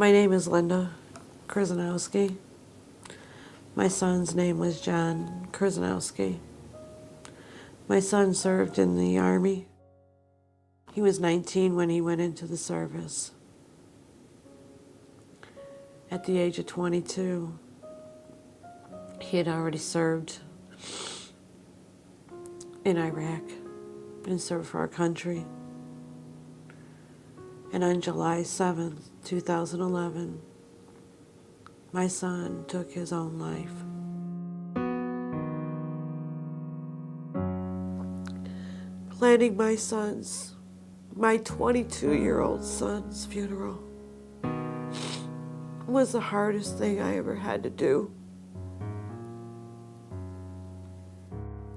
My name is Linda Chrzanowski. My son's name was John Chrzanowski. My son served in the Army. He was 19 when he went into the service. At the age of 22, he had already served in Iraq and served for our country. And on July 7th, 2011, my son took his own life. Planning my 22-year-old son's funeral was the hardest thing I ever had to do.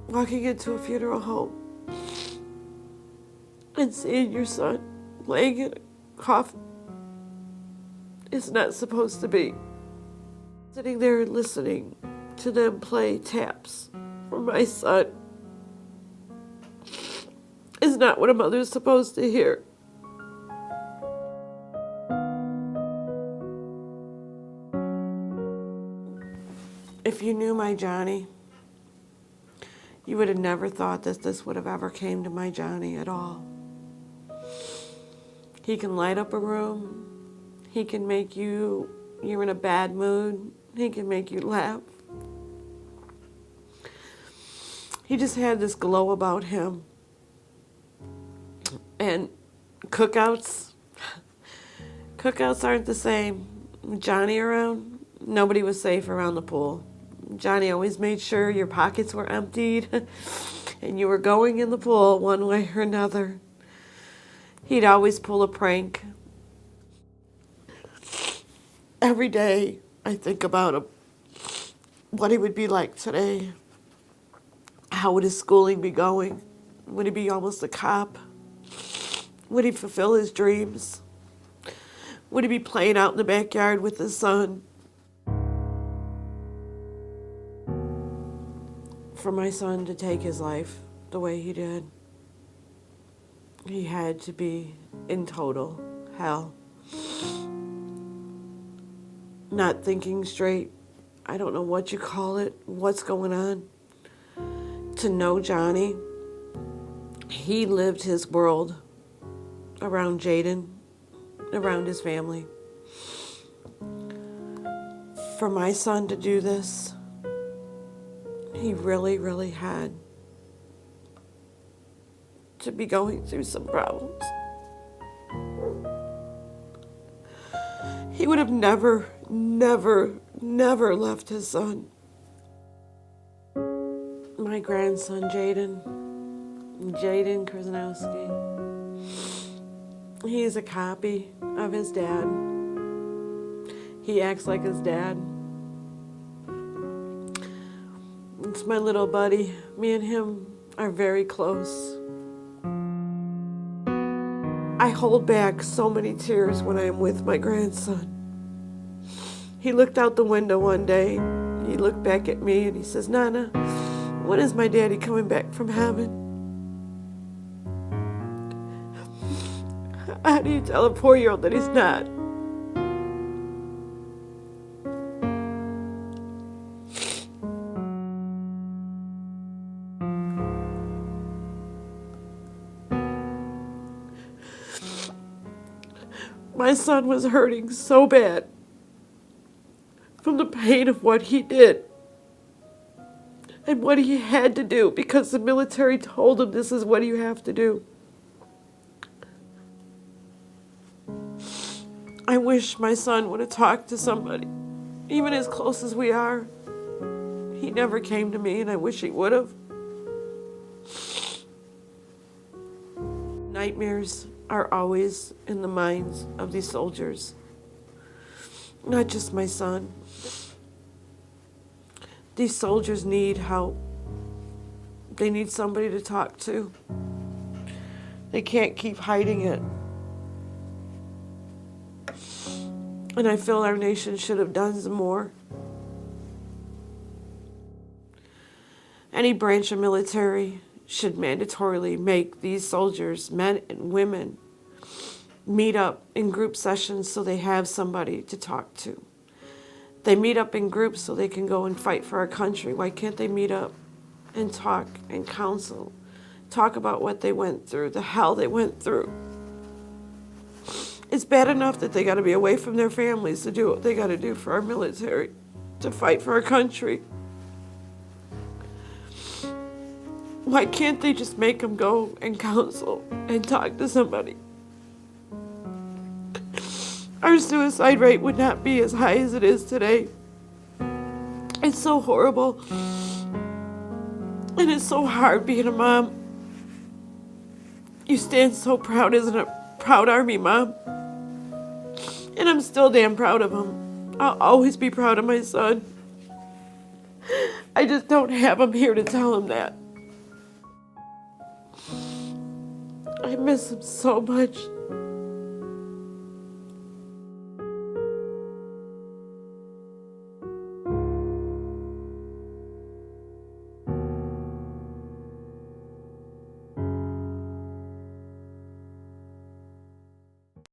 Walking into a funeral home and seeing your son laying in a coffin is not supposed to be. Sitting there and listening to them play taps for my son is not what a mother's supposed to hear. If you knew my Johnny, you would have never thought that this would have ever came to my Johnny at all. He can light up a room. He can make you're in a bad mood. He can make you laugh. He just had this glow about him. And cookouts aren't the same. Johnny around, nobody was safe around the pool. Johnny always made sure your pockets were emptied and you were going in the pool one way or another. He'd always pull a prank. Every day I think about him, what he would be like today. How would his schooling be going? Would he be almost a cop? Would he fulfill his dreams? Would he be playing out in the backyard with his son? For my son to take his life the way he did, he had to be in total hell. Not thinking straight. I don't know what you call it, what's going on. To know Johnny, he lived his world around Jaden, around his family. For my son to do this, he really, really had to be going through some problems. He would have never left his son. My grandson, Jaden Chrzanowski, he is a copy of his dad. He acts like his dad. It's my little buddy. Me and him are very close. I hold back so many tears when I am with my grandson. He looked out the window one day. He looked back at me and he says, "Nana, when is my daddy coming back from heaven?" How do you tell a 4-year-old that he's not? My son was hurting so bad from the pain of what he did and what he had to do because the military told him this is what you have to do. I wish my son would have talked to somebody, even as close as we are. He never came to me, and I wish he would have. Nightmares are always in the minds of these soldiers, not just my son. These soldiers need help. They need somebody to talk to. They can't keep hiding it. And I feel our nation should have done some more. Any branch of military should mandatorily make these soldiers, men and women, meet up in group sessions so they have somebody to talk to. They meet up in groups so they can go and fight for our country. Why can't they meet up and talk and counsel? Talk about what they went through, the hell they went through. It's bad enough that they got to be away from their families to do what they got to do for our military, to fight for our country. Why can't they just make them go and counsel and talk to somebody? Our suicide rate would not be as high as it is today. It's so horrible. And it's so hard being a mom. You stand so proud as a proud Army mom. And I'm still damn proud of him. I'll always be proud of my son. I just don't have him here to tell him that. I miss him so much.